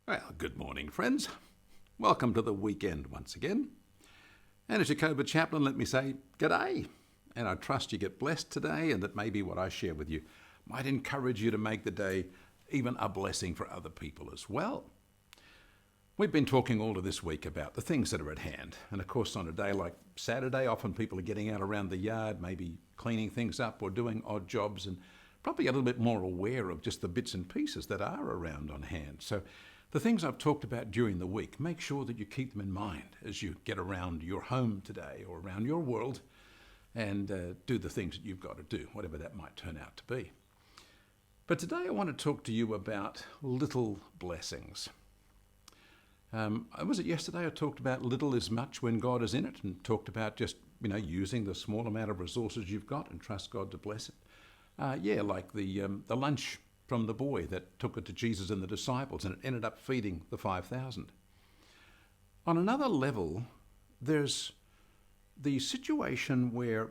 Well, good morning, friends. Welcome to the weekend once again. And as your Covid Chaplain, let me say g'day. And I trust you get blessed today and that maybe what I share with you might encourage you to make the day even a blessing for other people as well. We've been talking all of this week about the things that are at hand. And of course, on a day like Saturday, often people are getting out around the yard, maybe cleaning things up or doing odd jobs and probably a little bit more aware of just the bits and pieces that are around on hand. So the things I've talked about during the week, make sure that you keep them in mind as you get around your home today or around your world and do the things that you've got to do, whatever that might turn out to be. But today I want to talk to you about little blessings. Was it yesterday I talked about little is much when God is in it and talked about just, using the small amount of resources you've got and trust God to bless it? Like the lunch from the boy that took it to Jesus and the disciples, and it ended up feeding the 5,000. On another level, there's the situation where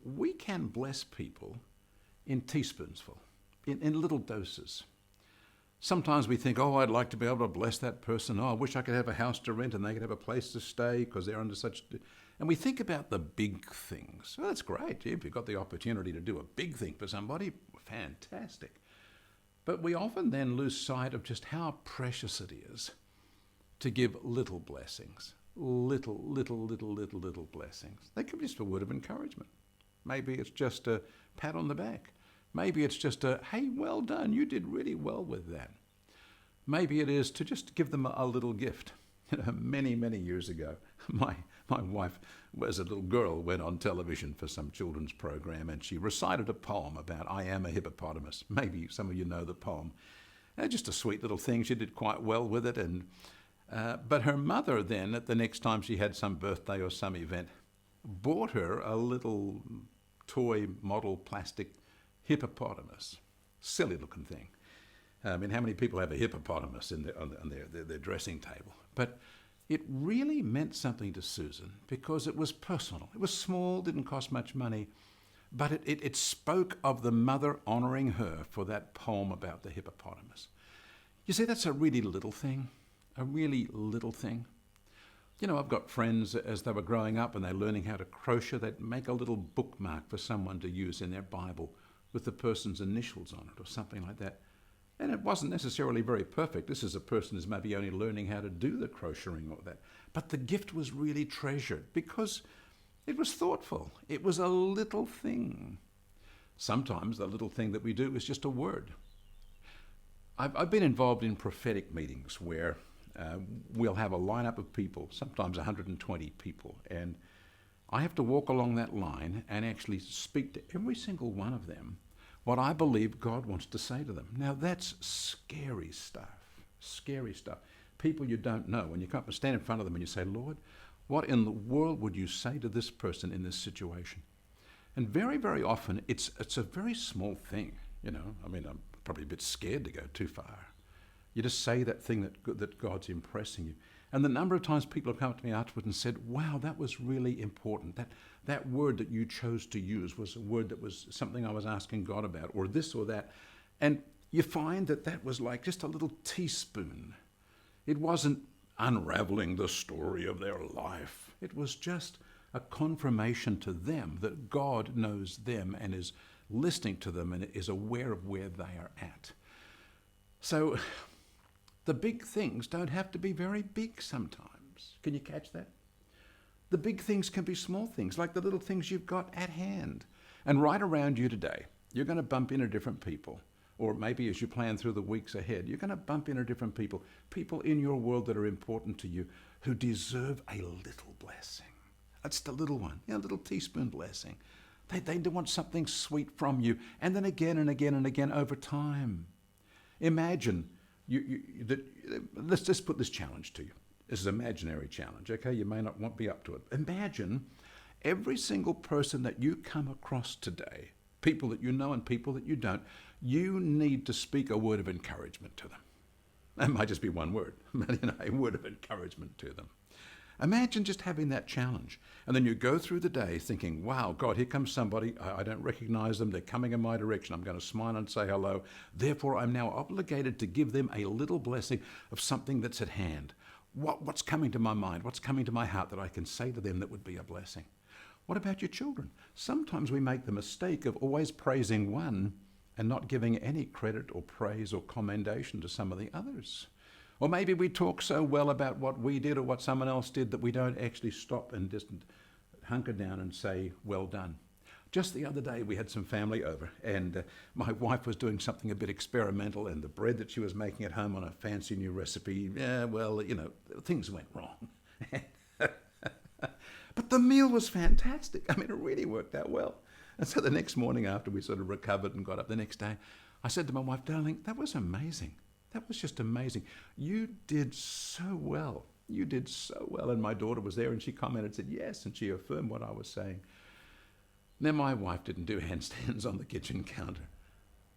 we can bless people in teaspoonsful, in little doses. Sometimes we think, I'd like to be able to bless that person. I wish I could have a house to rent and they could have a place to stay because they're under such... And we think about the big things. Well, that's great. If you've got the opportunity to do a big thing for somebody, fantastic. But we often then lose sight of just how precious it is to give little blessings. Little blessings. They could be just a word of encouragement. Maybe it's just a pat on the back. Maybe it's just a, hey, well done, you did really well with that. Maybe it is to just give them a little gift. Many years ago, my wife, as a little girl, went on television for some children's program and she recited a poem about I am a hippopotamus. Maybe some of you know the poem. Just a sweet little thing. She did quite well with it. But her mother then, at the next time she had some birthday or some event, bought her a little toy model plastic hippopotamus. Silly looking thing. How many people have a hippopotamus on their dressing table? But it really meant something to Susan because it was personal. It was small, didn't cost much money, but it spoke of the mother honouring her for that poem about the hippopotamus. You see, that's a really little thing, I've got friends as they were growing up and they're learning how to crochet, they'd make a little bookmark for someone to use in their Bible with the person's initials on it or something like that. And it wasn't necessarily very perfect. This is a person who's maybe only learning how to do the crocheting or that. But the gift was really treasured because it was thoughtful. It was a little thing. Sometimes the little thing that we do is just a word. I've been involved in prophetic meetings where we'll have a lineup of people, sometimes 120 people, and I have to walk along that line and actually speak to every single one of them what I believe God wants to say to them. Now that's scary stuff. People you don't know, when you come up and stand in front of them and you say, Lord, what in the world would you say to this person in this situation? And very often it's a very small thing, I'm probably a bit scared to go too far. You just say that thing that God's impressing you. And the number of times people have come up to me afterwards and said, wow, that was really important. That word that you chose to use was a word that was something I was asking God about, or this or that. And you find that was like just a little teaspoon. It wasn't unraveling the story of their life. It was just a confirmation to them that God knows them and is listening to them and is aware of where they are at. So the big things don't have to be very big sometimes. Can you catch that? The big things can be small things, like the little things you've got at hand. And right around you today, you're going to bump into different people. Or maybe as you plan through the weeks ahead, you're going to bump into different people in your world that are important to you who deserve a little blessing. That's the little one, a little teaspoon blessing. They want something sweet from you. And then again and again and again over time. Imagine, let's just put this challenge to you. This is an imaginary challenge, okay? You may not be up to it. Imagine every single person that you come across today, people that you know and people that you don't, you need to speak a word of encouragement to them. That might just be one word, but a word of encouragement to them. Imagine just having that challenge. And then you go through the day thinking, wow, God, here comes somebody. I don't recognize them. They're coming in my direction. I'm going to smile and say hello. Therefore, I'm now obligated to give them a little blessing of something that's at hand. What's coming to my mind? What's coming to my heart that I can say to them that would be a blessing? What about your children? Sometimes we make the mistake of always praising one and not giving any credit or praise or commendation to some of the others. Or maybe we talk so well about what we did or what someone else did that we don't actually stop and just hunker down and say, well done. Just the other day we had some family over and my wife was doing something a bit experimental, and the bread that she was making at home on a fancy new recipe, things went wrong. But the meal was fantastic. I mean, it really worked out well. And so the next morning after we sort of recovered and got up the next day, I said to my wife, darling, that was amazing. That was just amazing. You did so well. You did so well. And my daughter was there and she commented, said yes, and she affirmed what I was saying. Now, my wife didn't do handstands on the kitchen counter,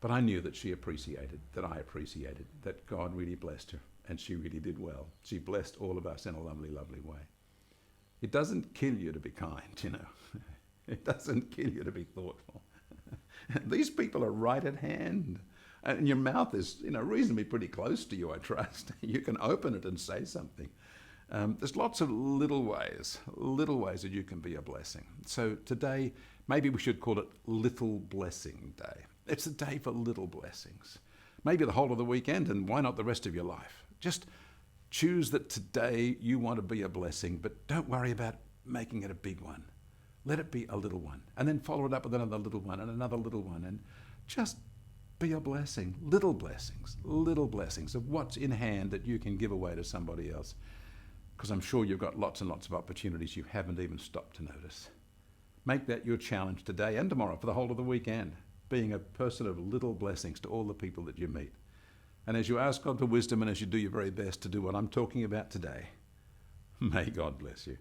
but I knew that she appreciated, that I appreciated, that God really blessed her, and she really did well. She blessed all of us in a lovely, lovely way. It doesn't kill you to be kind, you know. It doesn't kill you to be thoughtful. These people are right at hand. And your mouth is, reasonably pretty close to you, I trust. You can open it and say something. There's lots of little ways that you can be a blessing. So today, maybe we should call it Little Blessing Day. It's a day for little blessings. Maybe the whole of the weekend, and why not the rest of your life? Just choose that today you want to be a blessing, but don't worry about making it a big one. Let it be a little one, and then follow it up with another little one and another little one, and just be a blessing. Little blessings of what's in hand that you can give away to somebody else. Because I'm sure you've got lots and lots of opportunities you haven't even stopped to notice. Make that your challenge today and tomorrow for the whole of the weekend, being a person of little blessings to all the people that you meet. And as you ask God for wisdom and as you do your very best to do what I'm talking about today, may God bless you.